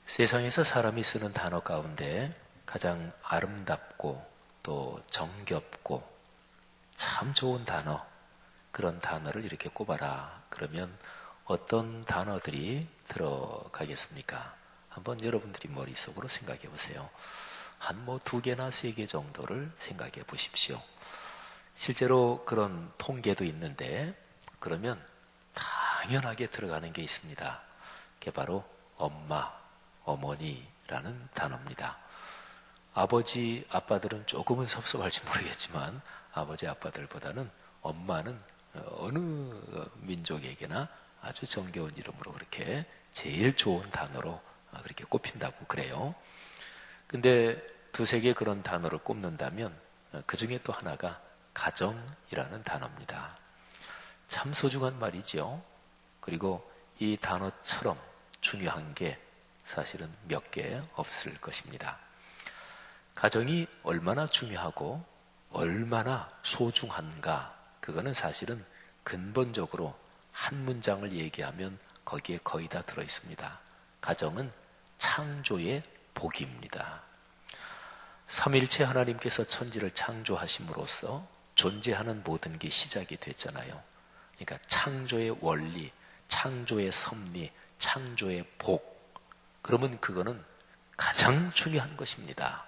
세상에서 사람이 쓰는 단어 가운데 가장 아름답고 또 정겹고 참 좋은 단어, 그런 단어를 이렇게 꼽아라. 그러면 어떤 단어들이 들어가겠습니까? 한번 여러분들이 머릿속으로 생각해 보세요. 한 두 개나 세 개 정도를 생각해 보십시오. 실제로 그런 통계도 있는데 그러면 당연하게 들어가는 게 있습니다. 그게 바로 엄마, 어머니라는 단어입니다. 아버지, 아빠들은 조금은 섭섭할지 모르겠지만 아버지, 아빠들보다는 엄마는 어느 민족에게나 아주 정겨운 이름으로 그렇게 제일 좋은 단어로 그렇게 꼽힌다고 그래요. 근데 두세 개 그런 단어를 꼽는다면 그 중에 또 하나가 가정이라는 단어입니다. 참 소중한 말이죠. 그리고 이 단어처럼 중요한 게 사실은 몇 개 없을 것입니다. 가정이 얼마나 중요하고 얼마나 소중한가, 그거는 사실은 근본적으로 한 문장을 얘기하면 거기에 거의 다 들어있습니다. 가정은 창조의 복입니다. 삼위일체 하나님께서 천지를 창조하심으로써 존재하는 모든 게 시작이 됐잖아요. 그러니까 창조의 원리, 창조의 섭리, 창조의 복, 그러면 그거는 가장 중요한 것입니다.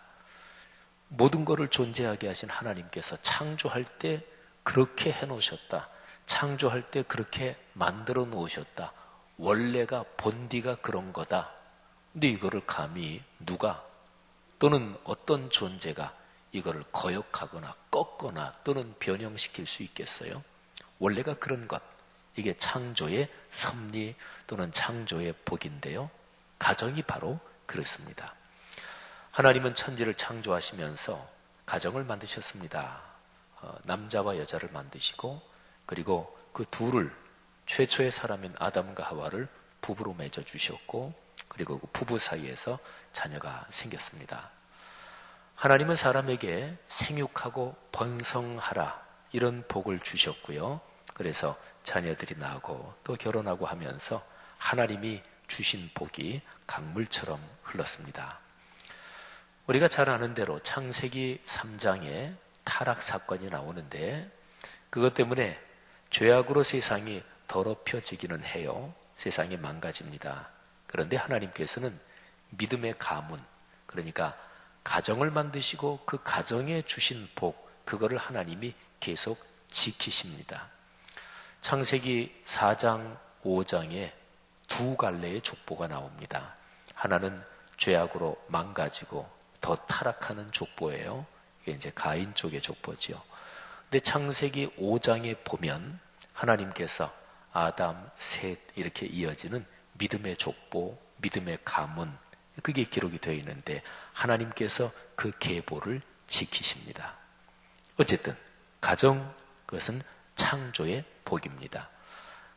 모든 것을 존재하게 하신 하나님께서 창조할 때 그렇게 해놓으셨다. 창조할 때 그렇게 만들어 놓으셨다. 원래가 본디가 그런 거다. 근데 이거를 감히 누가 또는 어떤 존재가 이거를 거역하거나 꺾거나 또는 변형시킬 수 있겠어요? 원래가 그런 것, 이게 창조의 섭리 또는 창조의 복인데요. 가정이 바로 그렇습니다. 하나님은 천지를 창조하시면서 가정을 만드셨습니다. 남자와 여자를 만드시고 그리고 그 둘을, 최초의 사람인 아담과 하와를 부부로 맺어주셨고 그리고 그 부부 사이에서 자녀가 생겼습니다. 하나님은 사람에게 생육하고 번성하라 이런 복을 주셨고요. 그래서 자녀들이 나고 또 결혼하고 하면서 하나님이 주신 복이 강물처럼 흘렀습니다. 우리가 잘 아는 대로 창세기 3장에 타락 사건이 나오는데 그것 때문에 죄악으로 세상이 더럽혀지기는 해요. 세상이 망가집니다. 그런데 하나님께서는 믿음의 가문, 그러니까 가정을 만드시고 그 가정에 주신 복, 그거를 하나님이 계속 지키십니다. 창세기 4장, 5장에 두 갈래의 족보가 나옵니다. 하나는 죄악으로 망가지고 더 타락하는 족보예요. 이게 이제 가인 쪽의 족보죠. 근데 창세기 5장에 보면 하나님께서 아담, 셋 이렇게 이어지는 믿음의 족보, 믿음의 가문, 그게 기록이 되어 있는데 하나님께서 그 계보를 지키십니다. 어쨌든 가정, 그것은 창조의 복입니다.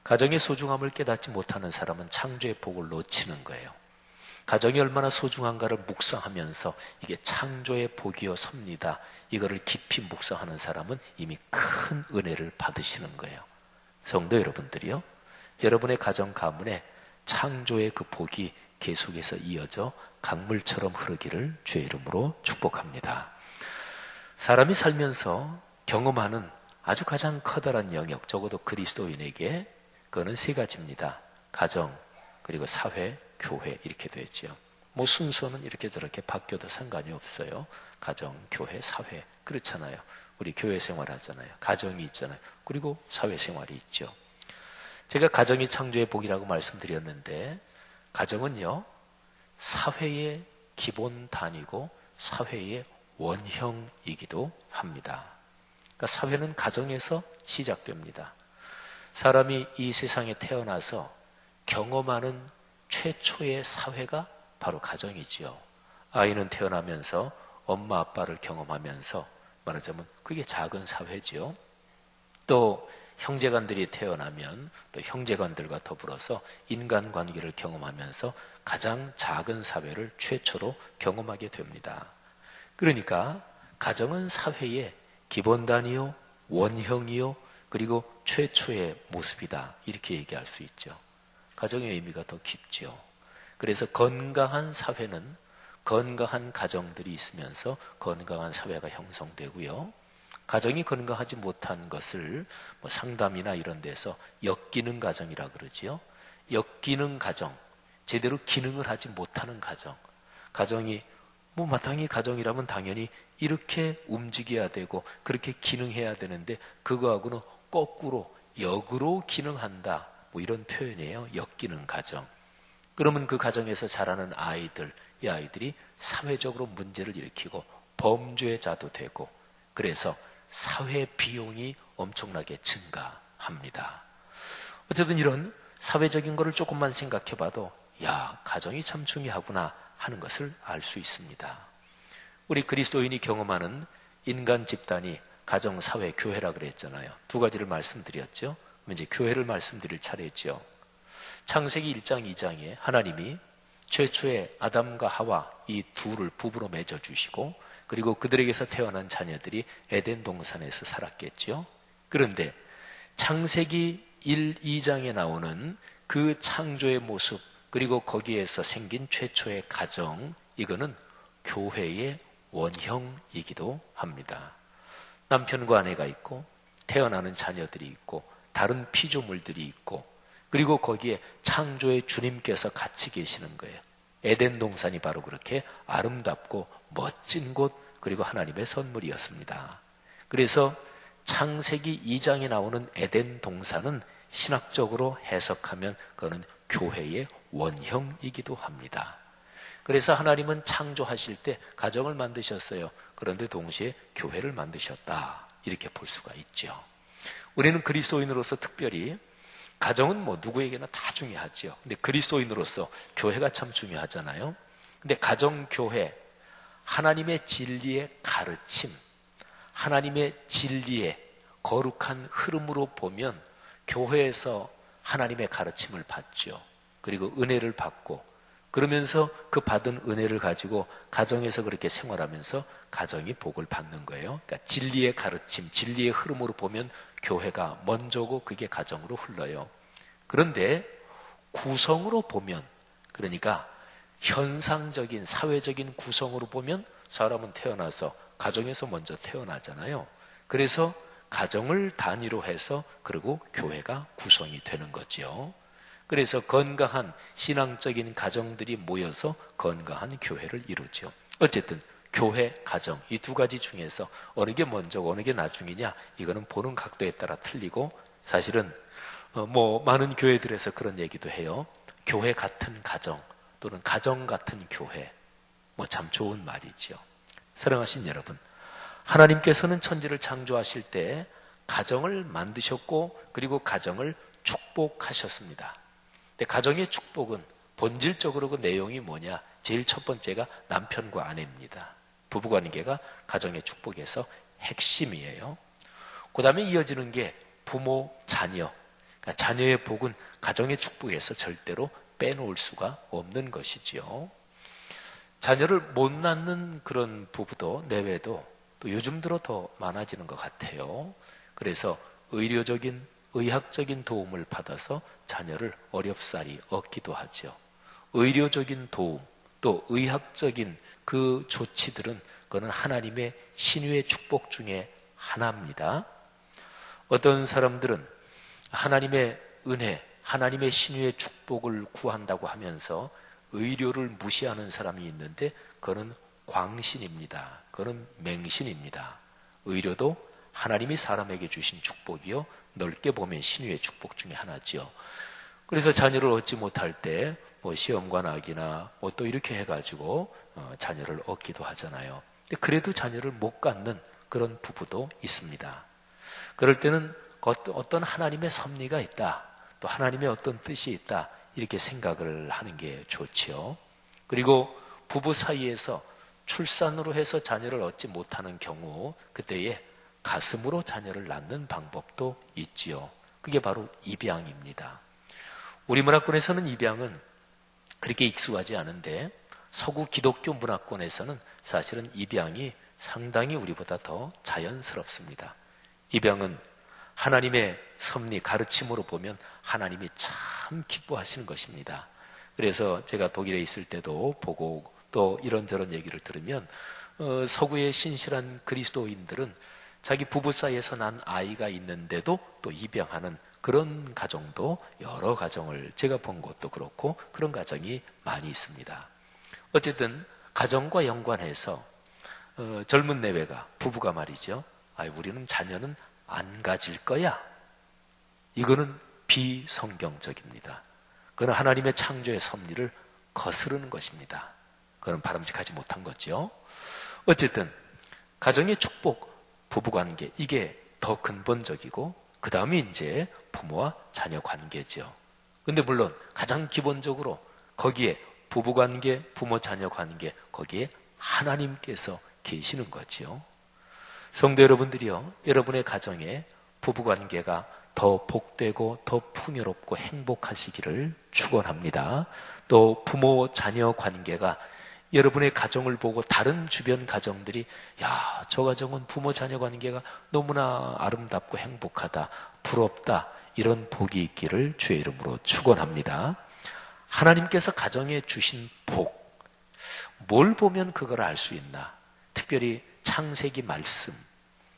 가정의 소중함을 깨닫지 못하는 사람은 창조의 복을 놓치는 거예요. 가정이 얼마나 소중한가를 묵상하면서 이게 창조의 복이요 섭니다, 이거를 깊이 묵상하는 사람은 이미 큰 은혜를 받으시는 거예요. 성도 여러분들이요, 여러분의 가정 가문에 창조의 그 복이 계속해서 이어져 강물처럼 흐르기를 주의 이름으로 축복합니다. 사람이 살면서 경험하는 아주 가장 커다란 영역, 적어도 그리스도인에게 그거는 세 가지입니다. 가정, 그리고 사회, 교회 이렇게 되죠. 순서는 이렇게 저렇게 바뀌어도 상관이 없어요. 가정, 교회, 사회 그렇잖아요. 우리 교회 생활 하잖아요. 가정이 있잖아요. 그리고 사회 생활이 있죠. 제가 가정이 창조의 복이라고 말씀드렸는데 가정은요, 사회의 기본 단위고 사회의 원형이기도 합니다. 그러니까 사회는 가정에서 시작됩니다. 사람이 이 세상에 태어나서 경험하는 최초의 사회가 바로 가정이지요. 아이는 태어나면서 엄마 아빠를 경험하면서 말하자면 그게 작은 사회지요. 또 형제간들이 태어나면 또 형제간들과 더불어서 인간관계를 경험하면서 가장 작은 사회를 최초로 경험하게 됩니다. 그러니까 가정은 사회의 기본 단위요, 원형이요, 그리고 최초의 모습이다, 이렇게 얘기할 수 있죠. 가정의 의미가 더 깊죠. 그래서 건강한 사회는 건강한 가정들이 있으면서 건강한 사회가 형성되고요. 가정이 건강하지 못한 것을 뭐 상담이나 이런 데서 역기능 가정이라 그러지요. 역기능 가정, 제대로 기능을 하지 못하는 가정. 가정이 뭐 마땅히 가정이라면 당연히 이렇게 움직여야 되고 그렇게 기능해야 되는데 그거하고는 거꾸로 역으로 기능한다. 뭐 이런 표현이에요. 역기능 가정. 그러면 그 가정에서 자라는 아이들, 이 아이들이 사회적으로 문제를 일으키고 범죄자도 되고 그래서 사회 비용이 엄청나게 증가합니다. 어쨌든 이런 사회적인 거를 조금만 생각해 봐도 야, 가정이 참 중요하구나 하는 것을 알 수 있습니다. 우리 그리스도인이 경험하는 인간 집단이 가정, 사회, 교회라 그랬잖아요. 두 가지를 말씀드렸죠. 그럼 이제 교회를 말씀드릴 차례죠. 창세기 1장, 2장에 하나님이 최초의 아담과 하와 이 둘을 부부로 맺어주시고 그리고 그들에게서 태어난 자녀들이 에덴 동산에서 살았겠죠. 그런데 창세기 1, 2장에 나오는 그 창조의 모습 그리고 거기에서 생긴 최초의 가정, 이거는 교회의 원형이기도 합니다. 남편과 아내가 있고 태어나는 자녀들이 있고 다른 피조물들이 있고 그리고 거기에 창조의 주님께서 같이 계시는 거예요. 에덴 동산이 바로 그렇게 아름답고 멋진 곳 그리고 하나님의 선물이었습니다. 그래서 창세기 2장에 나오는 에덴 동산은 신학적으로 해석하면 그거는 교회의 원형이기도 합니다. 그래서 하나님은 창조하실 때 가정을 만드셨어요. 그런데 동시에 교회를 만드셨다. 이렇게 볼 수가 있죠. 우리는 그리스도인으로서 특별히 가정은 뭐 누구에게나 다 중요하죠. 근데 그리스도인으로서 교회가 참 중요하잖아요. 근데 가정, 교회, 하나님의 진리의 가르침, 하나님의 진리의 거룩한 흐름으로 보면 교회에서 하나님의 가르침을 받죠. 그리고 은혜를 받고 그러면서 그 받은 은혜를 가지고 가정에서 그렇게 생활하면서 가정이 복을 받는 거예요. 그러니까 진리의 가르침, 진리의 흐름으로 보면 교회가 먼저고 그게 가정으로 흘러요. 그런데 구성으로 보면, 그러니까 현상적인 사회적인 구성으로 보면 사람은 태어나서 가정에서 먼저 태어나잖아요. 그래서 가정을 단위로 해서 그리고 교회가 구성이 되는 거죠. 그래서 건강한 신앙적인 가정들이 모여서 건강한 교회를 이루죠. 어쨌든 교회, 가정 이 두 가지 중에서 어느 게 먼저고 어느 게 나중이냐 이거는 보는 각도에 따라 틀리고 사실은 뭐 많은 교회들에서 그런 얘기도 해요. 교회 같은 가정 또는 가정 같은 교회 뭐 참 좋은 말이죠. 사랑하신 여러분, 하나님께서는 천지를 창조하실 때 가정을 만드셨고 그리고 가정을 축복하셨습니다. 근데 가정의 축복은 본질적으로 그 내용이 뭐냐? 제일 첫 번째가 남편과 아내입니다. 부부관계가 가정의 축복에서 핵심이에요. 그 다음에 이어지는 게 부모, 자녀. 그러니까 자녀의 복은 가정의 축복에서 절대로 빼놓을 수가 없는 것이지요. 자녀를 못 낳는 그런 부부도 내외도 또 요즘 들어 더 많아지는 것 같아요. 그래서 의료적인, 의학적인 도움을 받아서 자녀를 어렵사리 얻기도 하죠. 의료적인 도움, 또 의학적인 그 조치들은 그거는 하나님의 신유의 축복 중에 하나입니다. 어떤 사람들은 하나님의 은혜, 하나님의 신유의 축복을 구한다고 하면서 의료를 무시하는 사람이 있는데 그거는 광신입니다. 그거는 맹신입니다. 의료도 하나님이 사람에게 주신 축복이요. 넓게 보면 신유의 축복 중에 하나지요. 그래서 자녀를 얻지 못할 때 뭐 시험관악이나 뭐 또 이렇게 해가지고 자녀를 얻기도 하잖아요. 그래도 자녀를 못 갖는 그런 부부도 있습니다. 그럴 때는 어떤 하나님의 섭리가 있다. 또 하나님의 어떤 뜻이 있다. 이렇게 생각을 하는 게 좋지요. 그리고 부부 사이에서 출산으로 해서 자녀를 얻지 못하는 경우 그때에 가슴으로 자녀를 낳는 방법도 있지요. 그게 바로 입양입니다. 우리 문화권에서는 입양은 그렇게 익숙하지 않은데 서구 기독교 문화권에서는 사실은 입양이 상당히 우리보다 더 자연스럽습니다. 입양은 하나님의 섭리, 가르침으로 보면 하나님이 참 기뻐하시는 것입니다. 그래서 제가 독일에 있을 때도 보고 또 이런저런 얘기를 들으면 서구의 신실한 그리스도인들은 자기 부부 사이에서 난 아이가 있는데도 또 입양하는 그런 가정도 여러 가정을 제가 본 것도 그렇고 그런 가정이 많이 있습니다. 어쨌든 가정과 연관해서 젊은 내외가 부부가 말이죠. 우리는 자녀는 안 가질 거야. 이거는 비성경적입니다. 그건 하나님의 창조의 섭리를 거스르는 것입니다. 그건 바람직하지 못한 거죠. 어쨌든 가정의 축복, 부부관계 이게 더 근본적이고 그 다음에 이제 부모와 자녀 관계죠. 근데 물론 가장 기본적으로 거기에 부부관계, 부모 자녀 관계 거기에 하나님께서 계시는 거죠. 성도 여러분들이요, 여러분의 가정에 부부관계가 더 복되고 더 풍요롭고 행복하시기를 축원합니다. 또 부모 자녀 관계가 여러분의 가정을 보고 다른 주변 가정들이 야, 저 가정은 부모 자녀 관계가 너무나 아름답고 행복하다, 부럽다, 이런 복이 있기를 주의 이름으로 축원합니다. 하나님께서 가정에 주신 복, 뭘 보면 그걸 알 수 있나? 특별히 창세기 말씀,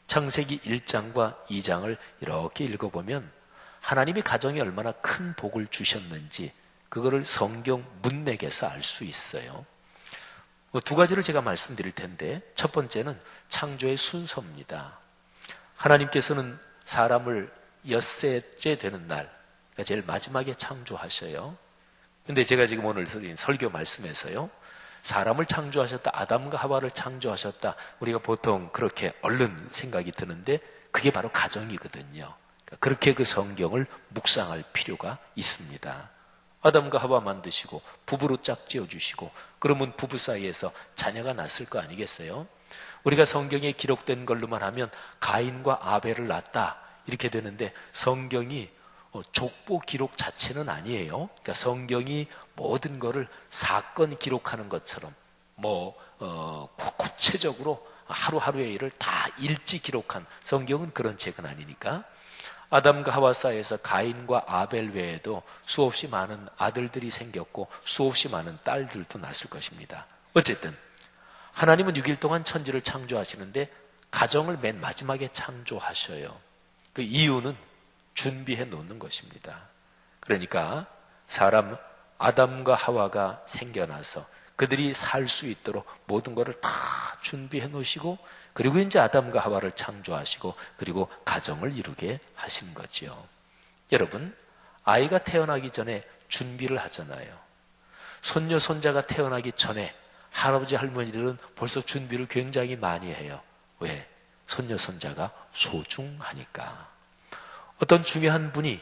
창세기 1장과 2장을 이렇게 읽어보면 하나님이 가정에 얼마나 큰 복을 주셨는지 그거를 성경 문맥에서 알 수 있어요. 두 가지를 제가 말씀드릴 텐데 첫 번째는 창조의 순서입니다. 하나님께서는 사람을 엿새째 되는 날, 그러니까 제일 마지막에 창조하셔요. 근데 제가 지금 오늘 드린 설교 말씀에서요, 사람을 창조하셨다, 아담과 하와를 창조하셨다, 우리가 보통 그렇게 얼른 생각이 드는데 그게 바로 가정이거든요. 그렇게 그 성경을 묵상할 필요가 있습니다. 아담과 하와 만드시고 부부로 짝지어 주시고 그러면 부부 사이에서 자녀가 났을 거 아니겠어요? 우리가 성경에 기록된 걸로만 하면 가인과 아벨을 낳았다 이렇게 되는데 성경이 족보 기록 자체는 아니에요. 그러니까 성경이 모든 거를 사건 기록하는 것처럼 구체적으로 하루하루의 일을 다 일찍 기록한 성경은 그런 책은 아니니까 아담과 하와 사이에서 가인과 아벨 외에도 수없이 많은 아들들이 생겼고 수없이 많은 딸들도 났을 것입니다. 어쨌든 하나님은 6일 동안 천지를 창조하시는데 가정을 맨 마지막에 창조하셔요. 그 이유는 준비해 놓는 것입니다. 그러니까 사람 아담과 하와가 생겨나서 그들이 살 수 있도록 모든 것을 다 준비해 놓으시고 그리고 이제 아담과 하와를 창조하시고 그리고 가정을 이루게 하신 거지요. 여러분, 아이가 태어나기 전에 준비를 하잖아요. 손녀, 손자가 태어나기 전에 할아버지, 할머니들은 벌써 준비를 굉장히 많이 해요. 왜? 손녀, 손자가 소중하니까. 어떤 중요한 분이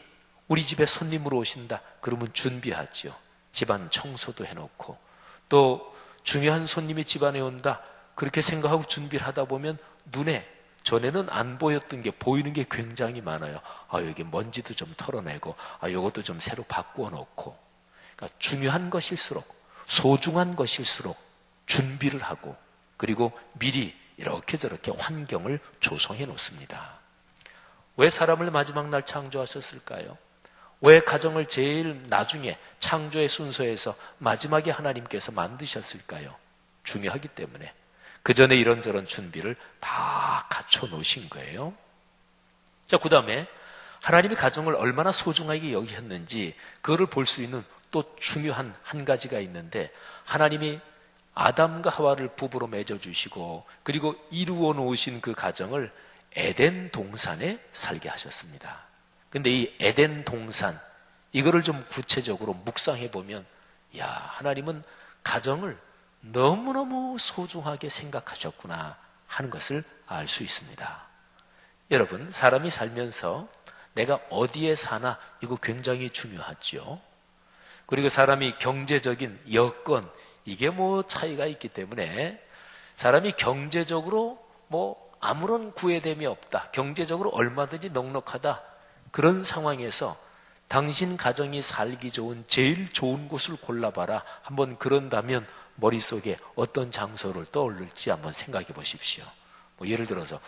우리 집에 손님으로 오신다. 그러면 준비하죠. 집안 청소도 해놓고 또 중요한 손님이 집안에 온다. 그렇게 생각하고 준비를 하다 보면 눈에 전에는 안 보였던 게 보이는 게 굉장히 많아요. 여기 먼지도 좀 털어내고 이것도 좀 새로 바꾸어 놓고 그러니까 중요한 것일수록 소중한 것일수록 준비를 하고 그리고 미리 이렇게 저렇게 환경을 조성해 놓습니다. 왜 사람을 마지막 날 창조하셨을까요? 왜 가정을 제일 나중에 창조의 순서에서 마지막에 하나님께서 만드셨을까요? 중요하기 때문에 그 전에 이런저런 준비를 다 갖춰 놓으신 거예요. 자, 그 다음에 하나님이 가정을 얼마나 소중하게 여기셨는지 그거를 볼 수 있는 또 중요한 한 가지가 있는데 하나님이 아담과 하와를 부부로 맺어주시고 그리고 이루어 놓으신 그 가정을 에덴 동산에 살게 하셨습니다. 근데 이 에덴 동산 이거를 좀 구체적으로 묵상해 보면 하나님은 가정을 너무너무 소중하게 생각하셨구나 하는 것을 알 수 있습니다. 여러분, 사람이 살면서 내가 어디에 사나 이거 굉장히 중요하죠. 그리고 사람이 경제적인 여건 이게 차이가 있기 때문에 사람이 경제적으로 아무런 구애됨이 없다. 경제적으로 얼마든지 넉넉하다. 그런 상황에서 당신 가정이 살기 좋은 제일 좋은 곳을 골라봐라. 한번 그런다면 머릿속에 어떤 장소를 떠올릴지 한번 생각해 보십시오. 예를 들어서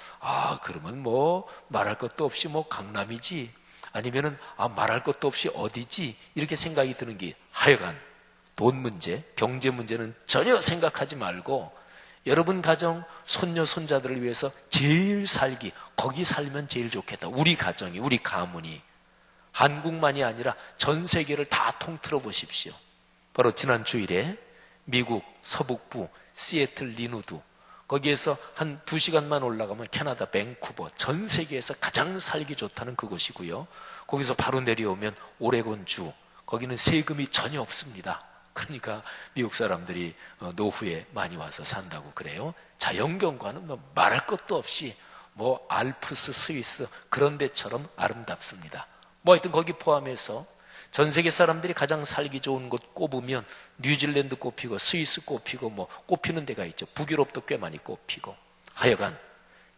그러면 말할 것도 없이 강남이지 아니면은 말할 것도 없이 어디지 이렇게 생각이 드는 게 하여간 돈 문제, 경제 문제는 전혀 생각하지 말고 여러분 가정, 손녀, 손자들을 위해서 제일 살기, 거기 살면 제일 좋겠다. 우리 가정이, 우리 가문이. 한국만이 아니라 전 세계를 다 통틀어 보십시오. 바로 지난 주일에 미국 서북부 시애틀 리누드, 거기에서 한 2시간만 올라가면 캐나다 밴쿠버, 전 세계에서 가장 살기 좋다는 그곳이고요. 거기서 바로 내려오면 오레곤주, 거기는 세금이 전혀 없습니다. 그러니까 미국 사람들이 노후에 많이 와서 산다고 그래요. 자연경관은 뭐 말할 것도 없이 뭐 알프스, 스위스 그런 데처럼 아름답습니다. 뭐 하여튼 거기 포함해서 전 세계 사람들이 가장 살기 좋은 곳 꼽으면 뉴질랜드 꼽히고 스위스 꼽히고 뭐 꼽히는 데가 있죠. 북유럽도 꽤 많이 꼽히고. 하여간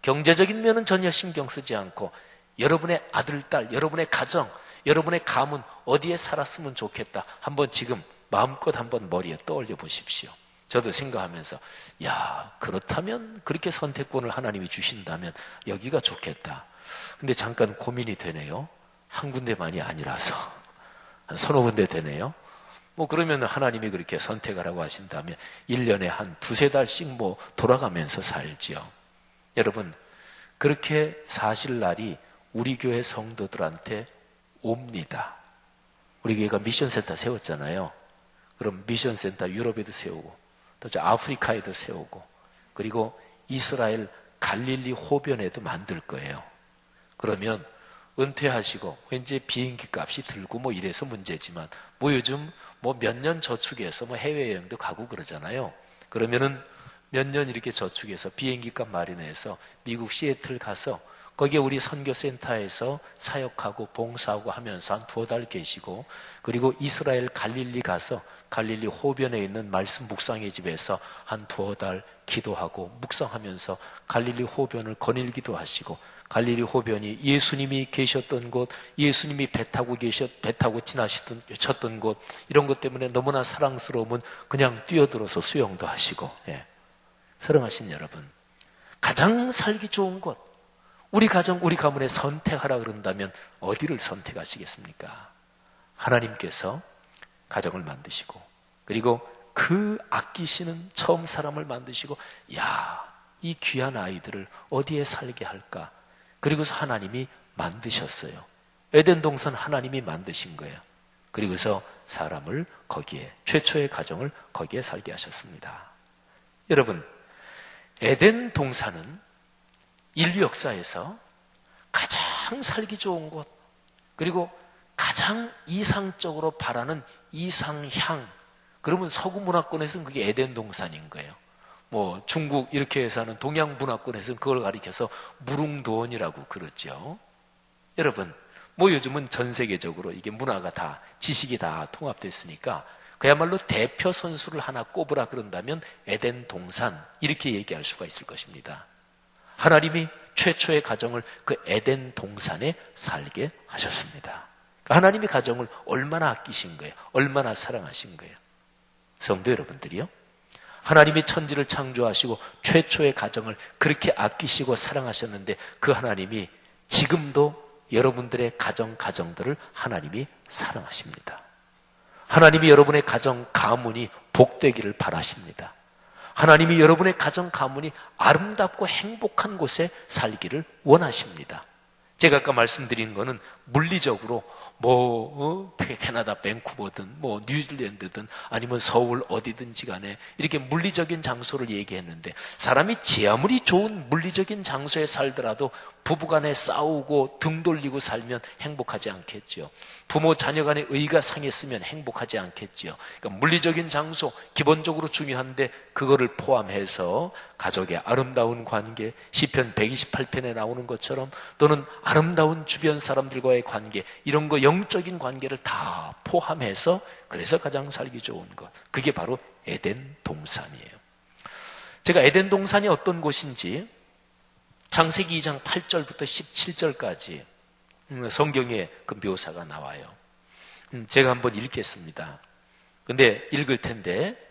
경제적인 면은 전혀 신경 쓰지 않고 여러분의 아들, 딸, 여러분의 가정, 여러분의 가문 어디에 살았으면 좋겠다. 한번 지금 마음껏 한번 머리에 떠올려 보십시오. 저도 생각하면서 야, 그렇다면 그렇게 선택권을 하나님이 주신다면 여기가 좋겠다. 근데 잠깐 고민이 되네요. 한 군데만이 아니라서 한 서너 군데 되네요. 뭐 그러면 하나님이 그렇게 선택하라고 하신다면 1년에 한 2-3달씩 뭐 돌아가면서 살지요. 여러분, 그렇게 사실 날이 우리 교회 성도들한테 옵니다. 우리 교회가 미션센터 세웠잖아요. 그럼 미션센터 유럽에도 세우고 또 아프리카에도 세우고 그리고 이스라엘 갈릴리 호변에도 만들 거예요. 그러면 은퇴하시고 왠지 비행기 값이 들고 뭐 이래서 문제지만 뭐 요즘 뭐 몇 년 저축해서 뭐 해외여행도 가고 그러잖아요. 그러면은 몇 년 이렇게 저축해서 비행기 값 마련해서 미국 시애틀 가서 거기에 우리 선교센터에서 사역하고 봉사하고 하면서 한 2달 계시고 그리고 이스라엘 갈릴리 가서 갈릴리 호변에 있는 말씀 묵상의 집에서 한 2달 기도하고 묵상하면서 갈릴리 호변을 거닐기도 하시고 갈릴리 호변이 예수님이 계셨던 곳, 예수님이 배 타고 지나셨던 곳 이런 것 때문에 너무나 사랑스러우면 그냥 뛰어들어서 수영도 하시고 사랑하신 여러분, 가장 살기 좋은 곳 우리 가정, 우리 가문에 선택하라 그런다면 어디를 선택하시겠습니까? 하나님께서 가정을 만드시고 그리고 그 아끼시는 처음 사람을 만드시고 야, 이 귀한 아이들을 어디에 살게 할까? 그리고서 하나님이 만드셨어요. 에덴 동산 하나님이 만드신 거예요. 그리고서 사람을 거기에, 최초의 가정을 거기에 살게 하셨습니다. 여러분, 에덴 동산은 인류 역사에서 가장 살기 좋은 곳, 그리고 가장 이상적으로 바라는 이상향, 그러면 서구 문화권에서는 그게 에덴 동산인 거예요. 뭐 중국 이렇게 해서 하는 동양 문화권에서는 그걸 가리켜서 무릉도원이라고 그러죠. 여러분, 뭐 요즘은 전 세계적으로 이게 문화가 다, 지식이 다 통합됐으니까 그야말로 대표 선수를 하나 꼽으라 그런다면 에덴 동산 이렇게 얘기할 수가 있을 것입니다. 하나님이 최초의 가정을 그 에덴 동산에 살게 하셨습니다. 하나님이 가정을 얼마나 아끼신 거예요? 얼마나 사랑하신 거예요? 성도 여러분들이요, 하나님이 천지를 창조하시고 최초의 가정을 그렇게 아끼시고 사랑하셨는데 그 하나님이 지금도 여러분들의 가정들을 하나님이 사랑하십니다. 하나님이 여러분의 가문이 복되기를 바라십니다. 하나님이 여러분의 가문이 아름답고 행복한 곳에 살기를 원하십니다. 제가 아까 말씀드린 거는 물리적으로 캐나다 밴쿠버든 뉴질랜드든 아니면 서울 어디든지 간에 이렇게 물리적인 장소를 얘기했는데 사람이 제 아무리 좋은 물리적인 장소에 살더라도 부부간에 싸우고 등 돌리고 살면 행복하지 않겠지요. 부모 자녀 간의 의가 상했으면 행복하지 않겠지요. 그러니까 물리적인 장소 기본적으로 중요한데 그거를 포함해서 가족의 아름다운 관계, 시편 128편에 나오는 것처럼 또는 아름다운 주변 사람들과의 관계, 이런 거 영적인 관계를 다 포함해서 그래서 가장 살기 좋은 것, 그게 바로 에덴 동산이에요. 제가 에덴 동산이 어떤 곳인지 창세기 2장 8절부터 17절까지 성경에 그 묘사가 나와요. 제가 한번 읽겠습니다. 근데 읽을 텐데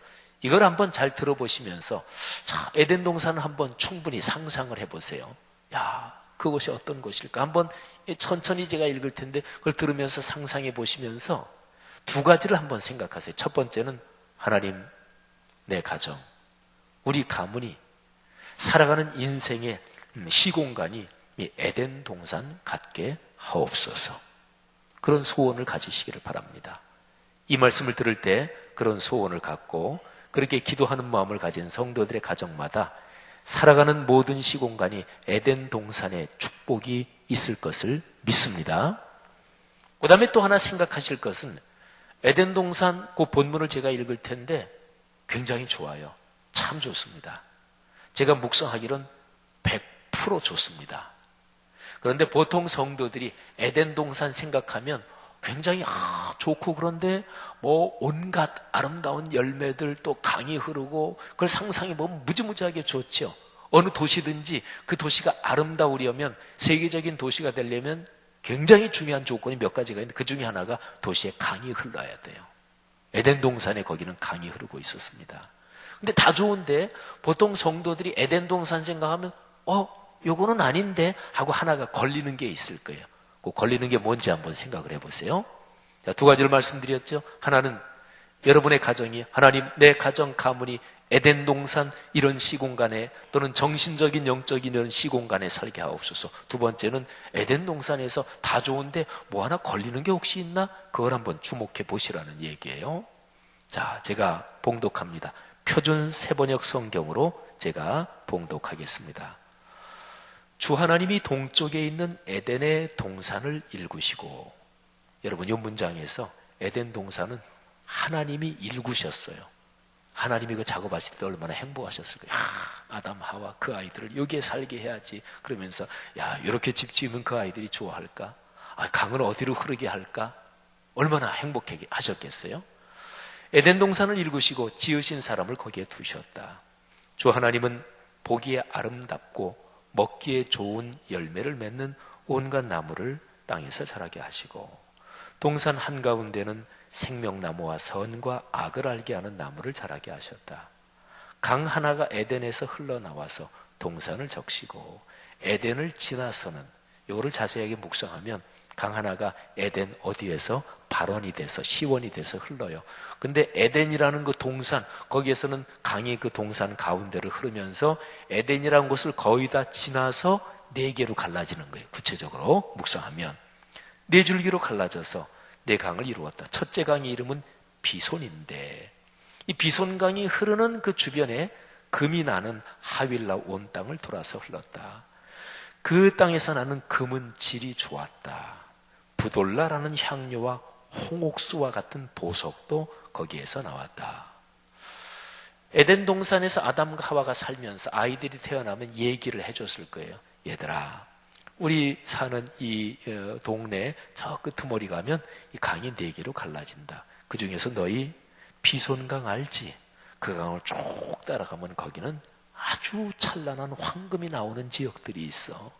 이걸 한번 잘 들어보시면서 자, 에덴 동산을 한번 충분히 상상을 해보세요. 야, 그곳이 어떤 곳일까? 한번 천천히 제가 읽을 텐데 그걸 들으면서 상상해 보시면서 두 가지를 한번 생각하세요. 첫 번째는 하나님, 내 가정, 우리 가문이 살아가는 인생의 시공간이 이 에덴 동산 같게 하옵소서. 그런 소원을 가지시기를 바랍니다. 이 말씀을 들을 때 그런 소원을 갖고 그렇게 기도하는 마음을 가진 성도들의 가정마다 살아가는 모든 시공간이 에덴 동산의 축복이 있을 것을 믿습니다. 그 다음에 또 하나 생각하실 것은 에덴 동산 그 본문을 제가 읽을 텐데 굉장히 좋아요. 참 좋습니다. 제가 묵상하기로는 100% 좋습니다. 그런데 보통 성도들이 에덴 동산 생각하면 굉장히 좋고 그런데 뭐 온갖 아름다운 열매들 또 강이 흐르고 그걸 상상해 보면 무지무지하게 좋죠. 어느 도시든지 그 도시가 아름다우려면 세계적인 도시가 되려면 굉장히 중요한 조건이 몇 가지가 있는데 그 중에 하나가 도시에 강이 흘러야 돼요. 에덴 동산에 거기는 강이 흐르고 있었습니다. 근데 다 좋은데 보통 성도들이 에덴 동산 생각하면 요거는 아닌데 하고 하나가 걸리는 게 있을 거예요. 그 걸리는 게 뭔지 한번 생각을 해보세요. 자, 두 가지를 말씀드렸죠. 하나는 여러분의 가정이 하나님 내 가정 가문이 에덴 동산 이런 시공간에 또는 정신적인 영적인 이런 시공간에 살게 하옵소서. 두 번째는 에덴 동산에서 다 좋은데 뭐 하나 걸리는 게 혹시 있나? 그걸 한번 주목해 보시라는 얘기예요. 자, 제가 봉독합니다. 표준 세번역 성경으로 제가 봉독하겠습니다. 주 하나님이 동쪽에 있는 에덴의 동산을 일구시고, 여러분 이 문장에서 에덴 동산은 하나님이 일구셨어요. 하나님이 그 작업하실 때 얼마나 행복하셨을 거예요. 아담 하와 그 아이들을 여기에 살게 해야지. 그러면서 이렇게 집 지으면 그 아이들이 좋아할까? 강을 어디로 흐르게 할까? 얼마나 행복하게 하셨겠어요? 에덴 동산을 일구시고 지으신 사람을 거기에 두셨다. 주 하나님은 보기에 아름답고 먹기에 좋은 열매를 맺는 온갖 나무를 땅에서 자라게 하시고 동산 한가운데는 생명나무와 선과 악을 알게 하는 나무를 자라게 하셨다. 강 하나가 에덴에서 흘러나와서 동산을 적시고 에덴을 지나서는, 이거를 자세하게 묵상하면 강 하나가 에덴 어디에서 발원이 돼서 시원이 돼서 흘러요. 근데 에덴이라는 그 동산, 거기에서는 강이 그 동산 가운데를 흐르면서 에덴이라는 곳을 거의 다 지나서 네 개로 갈라지는 거예요. 구체적으로 묵상하면 네 줄기로 갈라져서 네 강을 이루었다. 첫째 강의 이름은 비손인데 이 비손강이 흐르는 그 주변에 금이 나는 하윌라 온 땅을 돌아서 흘렀다. 그 땅에서 나는 금은 질이 좋았다. 부돌라라는 향료와 홍옥수와 같은 보석도 거기에서 나왔다. 에덴 동산에서 아담과 하와가 살면서 아이들이 태어나면 얘기를 해줬을 거예요. 얘들아, 우리 사는 이 동네 저 끄트머리 가면 이 강이 네 개로 갈라진다. 그 중에서 너희 비손강 알지? 그 강을 쭉 따라가면 거기는 아주 찬란한 황금이 나오는 지역들이 있어.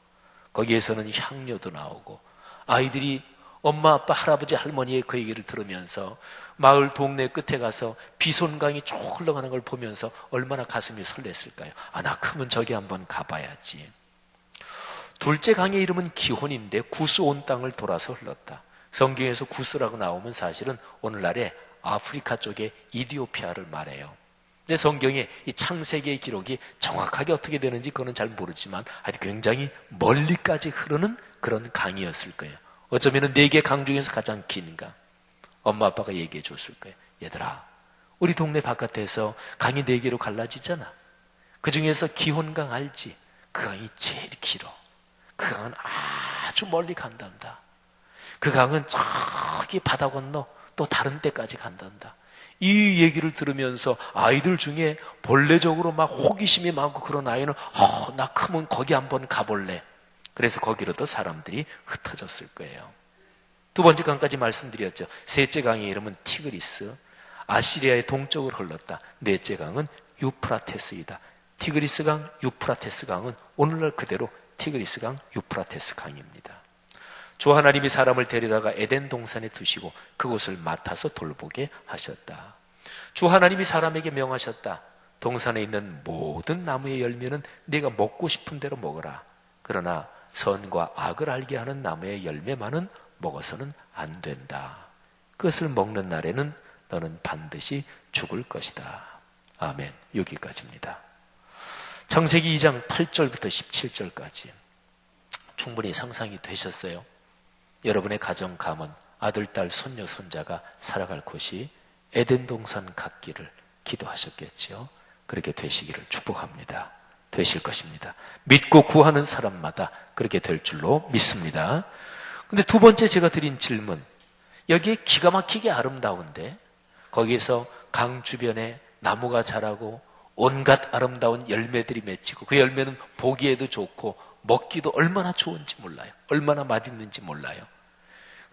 거기에서는 향료도 나오고 아이들이 엄마, 아빠, 할아버지, 할머니의 그 얘기를 들으면서 마을 동네 끝에 가서 비손강이 쭉 흘러가는 걸 보면서 얼마나 가슴이 설렜을까요? 나 크면 저기 한번 가봐야지. 둘째 강의 이름은 기혼인데 구스 온 땅을 돌아서 흘렀다. 성경에서 구스라고 나오면 사실은 오늘날의 아프리카 쪽의 이디오피아를 말해요. 근데 성경에 이 창세기의 기록이 정확하게 어떻게 되는지 그거는 잘 모르지만 하여튼 굉장히 멀리까지 흐르는 그런 강이었을 거예요. 어쩌면 4개 강 중에서 가장 긴 강. 엄마 아빠가 얘기해 줬을 거예요. 얘들아, 우리 동네 바깥에서 강이 4개로 갈라지잖아. 그 중에서 기혼강 알지? 그 강이 제일 길어. 그 강은 아주 멀리 간단다. 그 강은 저기 바다 건너 또 다른 데까지 간단다. 이 얘기를 들으면서 아이들 중에 본래적으로 막 호기심이 많고 그런 아이는 나 크면 거기 한번 가볼래. 그래서 거기로도 사람들이 흩어졌을 거예요. 두 번째 강까지 말씀드렸죠. 셋째 강의 이름은 티그리스. 아시리아의 동쪽으로 흘렀다. 넷째 강은 유프라테스이다. 티그리스 강, 유프라테스 강은 오늘날 그대로 티그리스 강, 유프라테스 강입니다. 주 하나님이 사람을 데려다가 에덴 동산에 두시고 그곳을 맡아서 돌보게 하셨다. 주 하나님이 사람에게 명하셨다. 동산에 있는 모든 나무의 열매는 네가 먹고 싶은 대로 먹어라. 그러나 선과 악을 알게 하는 나무의 열매만은 먹어서는 안 된다. 그것을 먹는 날에는 너는 반드시 죽을 것이다. 아멘. 여기까지입니다. 창세기 2장 8절부터 17절까지 충분히 상상이 되셨어요? 여러분의 가정, 가문, 아들, 딸, 손녀, 손자가 살아갈 곳이 에덴 동산 같기를 기도하셨겠지요. 그렇게 되시기를 축복합니다. 되실 것입니다. 믿고 구하는 사람마다 그렇게 될 줄로 믿습니다. 근데 두 번째 제가 드린 질문, 여기에 기가 막히게 아름다운데 거기에서 강 주변에 나무가 자라고 온갖 아름다운 열매들이 맺히고 그 열매는 보기에도 좋고 먹기도 얼마나 좋은지 몰라요. 얼마나 맛있는지 몰라요.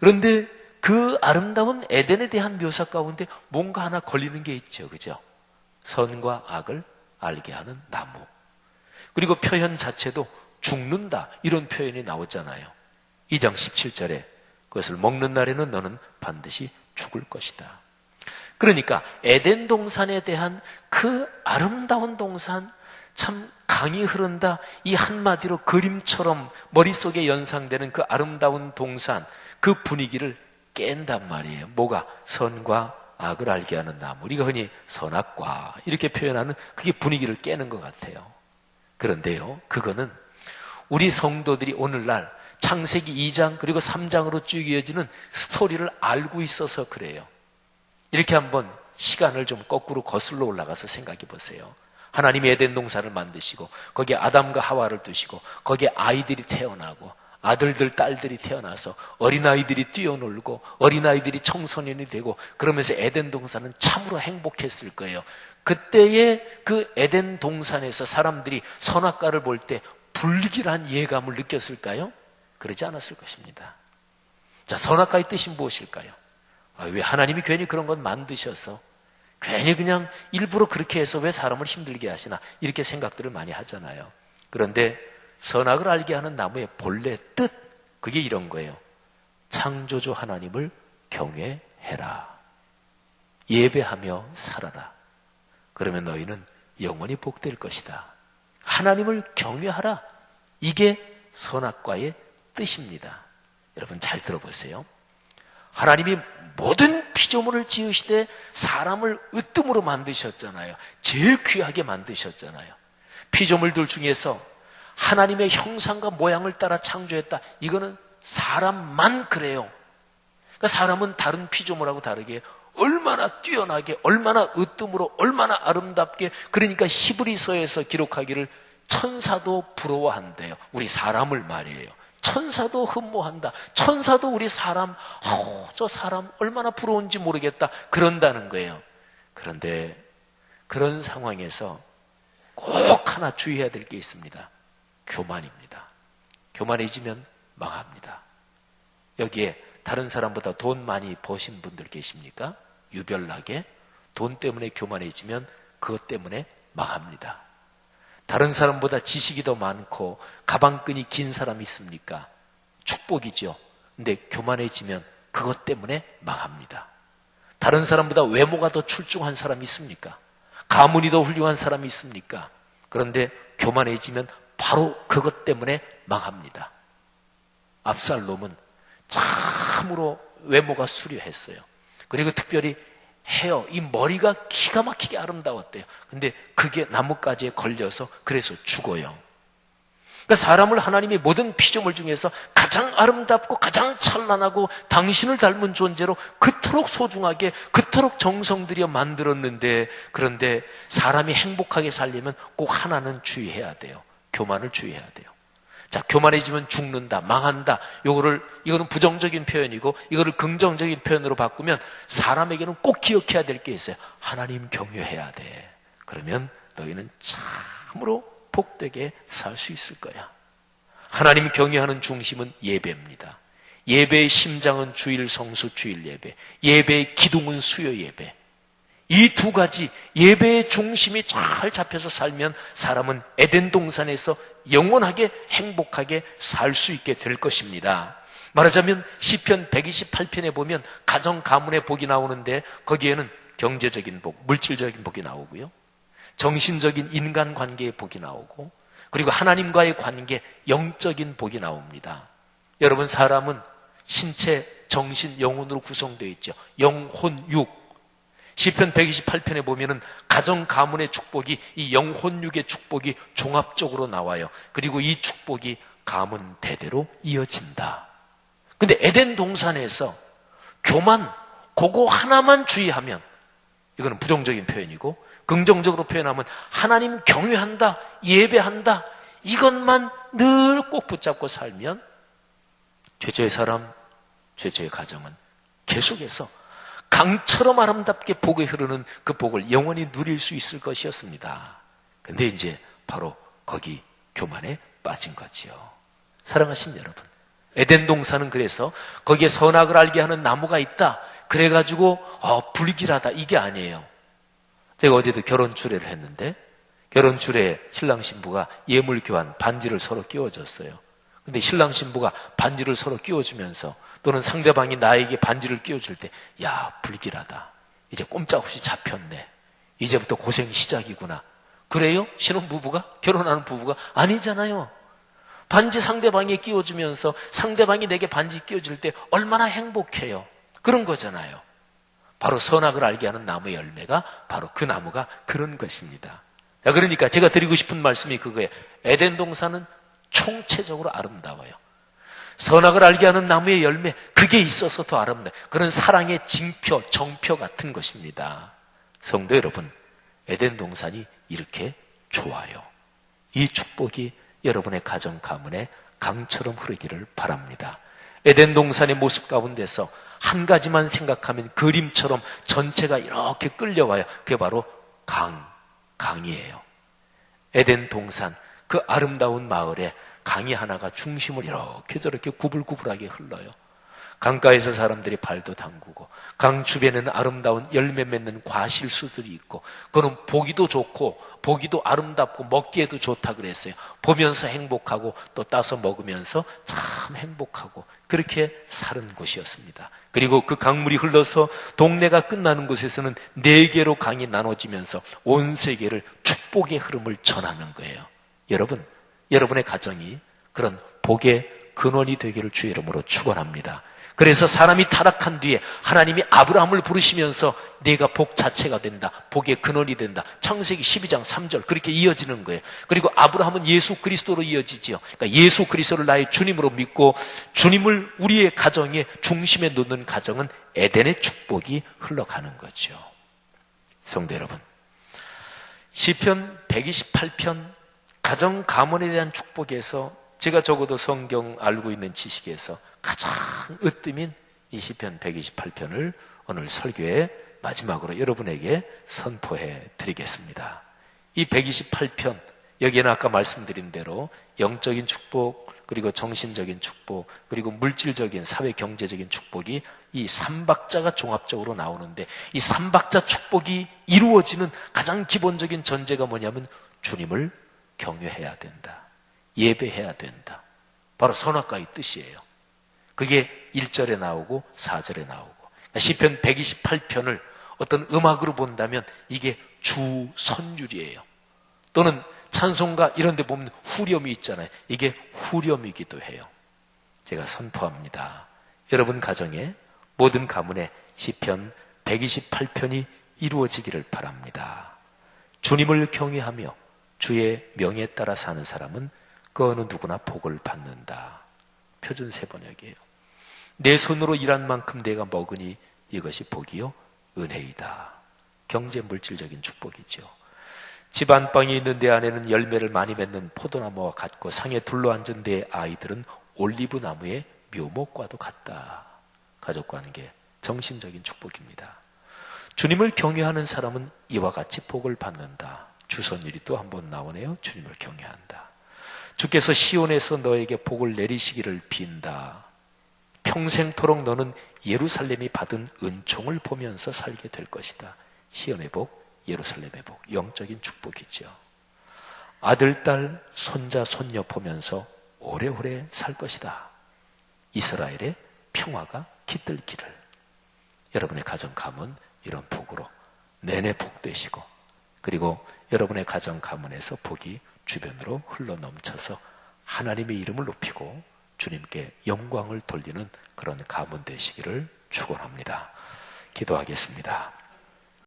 그런데 그 아름다운 에덴에 대한 묘사 가운데 뭔가 하나 걸리는 게 있죠. 그죠? 선과 악을 알게 하는 나무. 그리고 표현 자체도 죽는다 이런 표현이 나오잖아요. 2장 17절에 그것을 먹는 날에는 너는 반드시 죽을 것이다. 그러니까 에덴 동산에 대한 그 아름다운 동산, 참 강이 흐른다, 이 한마디로 그림처럼 머릿속에 연상되는 그 아름다운 동산, 그 분위기를 깬단 말이에요. 뭐가? 선과 악을 알게 하는 나무. 우리가 흔히 선악과 이렇게 표현하는 그게 분위기를 깨는 것 같아요. 그런데요, 그거는 우리 성도들이 오늘날 창세기 2장 그리고 3장으로 쭉 이어지는 스토리를 알고 있어서 그래요. 이렇게 한번 시간을 좀 거꾸로 거슬러 올라가서 생각해 보세요. 하나님이 에덴 동산을 만드시고 거기에 아담과 하와를 두시고 거기에 아이들이 태어나고 아들들 딸들이 태어나서 어린아이들이 뛰어놀고 어린아이들이 청소년이 되고 그러면서 에덴 동산은 참으로 행복했을 거예요. 그때의 그 에덴 동산에서 사람들이 선악과를 볼 때 불길한 예감을 느꼈을까요? 그러지 않았을 것입니다. 자, 선악과의 뜻이 무엇일까요? 왜 하나님이 괜히 그런 건 만드셔서 괜히 그냥 일부러 그렇게 해서 왜 사람을 힘들게 하시나 이렇게 생각들을 많이 하잖아요. 그런데 선악을 알게 하는 나무의 본래 뜻, 그게 이런 거예요. 창조주 하나님을 경외해라. 예배하며 살아라. 그러면 너희는 영원히 복될 것이다. 하나님을 경외하라. 이게 선악과의 뜻입니다. 여러분 잘 들어보세요. 하나님이 모든 피조물을 지으시되 사람을 으뜸으로 만드셨잖아요. 제일 귀하게 만드셨잖아요. 피조물들 중에서 하나님의 형상과 모양을 따라 창조했다. 이거는 사람만 그래요. 그러니까 사람은 다른 피조물하고 다르게 얼마나 뛰어나게, 얼마나 으뜸으로, 얼마나 아름답게, 그러니까 히브리서에서 기록하기를 천사도 부러워한대요. 우리 사람을 말이에요. 천사도 흠모한다. 천사도 우리 사람, 저 사람 얼마나 부러운지 모르겠다. 그런다는 거예요. 그런데 그런 상황에서 꼭 하나 주의해야 될 게 있습니다. 교만입니다. 교만해지면 망합니다. 여기에 다른 사람보다 돈 많이 버신 분들 계십니까? 유별나게 돈 때문에 교만해지면 그것 때문에 망합니다. 다른 사람보다 지식이 더 많고 가방끈이 긴 사람이 있습니까? 축복이죠. 근데 교만해지면 그것 때문에 망합니다. 다른 사람보다 외모가 더 출중한 사람이 있습니까? 가문이 더 훌륭한 사람이 있습니까? 그런데 교만해지면 바로 그것 때문에 망합니다. 압살롬은 참으로 외모가 수려했어요. 그리고 특별히 헤어, 이 머리가 기가 막히게 아름다웠대요. 근데 그게 나뭇가지에 걸려서 그래서 죽어요. 그러니까 사람을 하나님이 모든 피조물 중에서 가장 아름답고 가장 찬란하고 당신을 닮은 존재로 그토록 소중하게 그토록 정성 들여 만들었는데, 그런데 사람이 행복하게 살려면 꼭 하나는 주의해야 돼요. 교만을 주의해야 돼요. 자, 교만해지면 죽는다, 망한다. 이거는 부정적인 표현이고, 이거를 긍정적인 표현으로 바꾸면 사람에게는 꼭 기억해야 될 게 있어요. 하나님 경외해야 돼. 그러면 너희는 참으로 복되게 살 수 있을 거야. 하나님 경외하는 중심은 예배입니다. 예배의 심장은 주일 성수 주일 예배, 예배의 기둥은 수요 예배. 이 두 가지 예배의 중심이 잘 잡혀서 살면 사람은 에덴 동산에서 영원하게 행복하게 살 수 있게 될 것입니다. 말하자면 시편 128편에 보면 가정 가문의 복이 나오는데 거기에는 경제적인 복, 물질적인 복이 나오고요, 정신적인 인간관계의 복이 나오고, 그리고 하나님과의 관계, 영적인 복이 나옵니다. 여러분, 사람은 신체, 정신, 영혼으로 구성되어 있죠. 영혼, 육. 시편 128편에 보면은 가정 가문의 축복이, 이 영혼육의 축복이 종합적으로 나와요. 그리고 이 축복이 가문 대대로 이어진다. 근데 에덴 동산에서 교만, 그거 하나만 주의하면, 이거는 부정적인 표현이고, 긍정적으로 표현하면 하나님 경외한다, 예배한다, 이것만 늘 꼭 붙잡고 살면 최초의 사람, 최초의 가정은 계속해서 강처럼 아름답게 복이 흐르는 그 복을 영원히 누릴 수 있을 것이었습니다. 근데 이제 바로 거기 교만에 빠진 거지요. 사랑하신 여러분, 에덴 동산은 그래서 거기에 선악을 알게 하는 나무가 있다, 그래가지고 불길하다, 이게 아니에요. 제가 어제도 결혼 주례를 했는데, 결혼 주례에 신랑 신부가 예물 교환, 반지를 서로 끼워줬어요. 근데 신랑 신부가 반지를 서로 끼워주면서, 또는 상대방이 나에게 반지를 끼워줄 때, 야, 불길하다, 이제 꼼짝없이 잡혔네, 이제부터 고생 시작이구나. 그래요? 신혼부부가? 결혼하는 부부가? 아니잖아요. 반지 상대방이 끼워주면서 상대방이 내게 반지 끼워줄 때 얼마나 행복해요. 그런 거잖아요. 바로 선악을 알게 하는 나무의 열매가 바로 그 나무가 그런 것입니다. 그러니까 제가 드리고 싶은 말씀이 그거예요. 에덴 동산은 총체적으로 아름다워요. 선악을 알게 하는 나무의 열매, 그게 있어서 더 아름다워요. 그런 사랑의 징표, 정표 같은 것입니다. 성도 여러분, 에덴 동산이 이렇게 좋아요. 이 축복이 여러분의 가정 가문에 강처럼 흐르기를 바랍니다. 에덴 동산의 모습 가운데서 한 가지만 생각하면 그림처럼 전체가 이렇게 끌려와요. 그게 바로 강이에요. 에덴 동산, 그 아름다운 마을에 강이 하나가 중심을 이렇게 저렇게 구불구불하게 흘러요. 강가에서 사람들이 발도 담그고, 강 주변에는 아름다운 열매 맺는 과실수들이 있고, 그는 보기도 좋고 보기도 아름답고 먹기에도 좋다 그랬어요. 보면서 행복하고 또 따서 먹으면서 참 행복하고, 그렇게 사는 곳이었습니다. 그리고 그 강물이 흘러서 동네가 끝나는 곳에서는 4개로 강이 나눠지면서 온 세계를 축복의 흐름을 전하는 거예요. 여러분, 여러분의 가정이 그런 복의 근원이 되기를 주의 이름으로 축원합니다. 그래서 사람이 타락한 뒤에 하나님이 아브라함을 부르시면서 네가 복 자체가 된다, 복의 근원이 된다, 창세기 12장 3절 그렇게 이어지는 거예요. 그리고 아브라함은 예수 그리스도로 이어지지요. 그러니까 예수 그리스도를 나의 주님으로 믿고 주님을 우리의 가정의 중심에 놓는 가정은 에덴의 축복이 흘러가는 거죠. 성도 여러분, 시편 128편 가정 가문에 대한 축복에서 제가 적어도 성경 알고 있는 지식에서 가장 으뜸인 이 시편 128편을 오늘 설교의 마지막으로 여러분에게 선포해 드리겠습니다. 이 128편, 여기에는 아까 말씀드린 대로 영적인 축복, 그리고 정신적인 축복, 그리고 물질적인 사회 경제적인 축복이 이 3박자가 종합적으로 나오는데, 이 3박자 축복이 이루어지는 가장 기본적인 전제가 뭐냐면 주님을 경외해야 된다, 예배해야 된다. 바로 선악과의 뜻이에요. 그게 1절에 나오고 4절에 나오고, 시편 128편을 어떤 음악으로 본다면 이게 주선율이에요. 또는 찬송가 이런 데 보면 후렴이 있잖아요. 이게 후렴이기도 해요. 제가 선포합니다. 여러분 가정에, 모든 가문에 시편 128편이 이루어지기를 바랍니다. 주님을 경외하며 주의 명에 따라 사는 사람은 그 어느 누구나 복을 받는다. 표준 세번역이에요. 내 손으로 일한 만큼 내가 먹으니 이것이 복이요 은혜이다. 경제 물질적인 축복이죠. 집 안방이 있는 내 안에는 열매를 많이 맺는 포도나무와 같고, 상에 둘러앉은 내 아이들은 올리브 나무의 묘목과도 같다. 가족관계, 정신적인 축복입니다. 주님을 경외하는 사람은 이와 같이 복을 받는다. 주선율이 또 한 번 나오네요. 주님을 경외한다. 주께서 시온에서 너에게 복을 내리시기를 빈다. 평생토록 너는 예루살렘이 받은 은총을 보면서 살게 될 것이다. 시온의 복, 예루살렘의 복, 영적인 축복이죠. 아들, 딸, 손자, 손녀 보면서 오래오래 살 것이다. 이스라엘의 평화가 깃들기를. 여러분의 가정 가문 이런 복으로 내내 복되시고, 그리고 여러분의 가정 가문에서 복이 주변으로 흘러 넘쳐서 하나님의 이름을 높이고 주님께 영광을 돌리는 그런 가문 되시기를 축원합니다. 기도하겠습니다.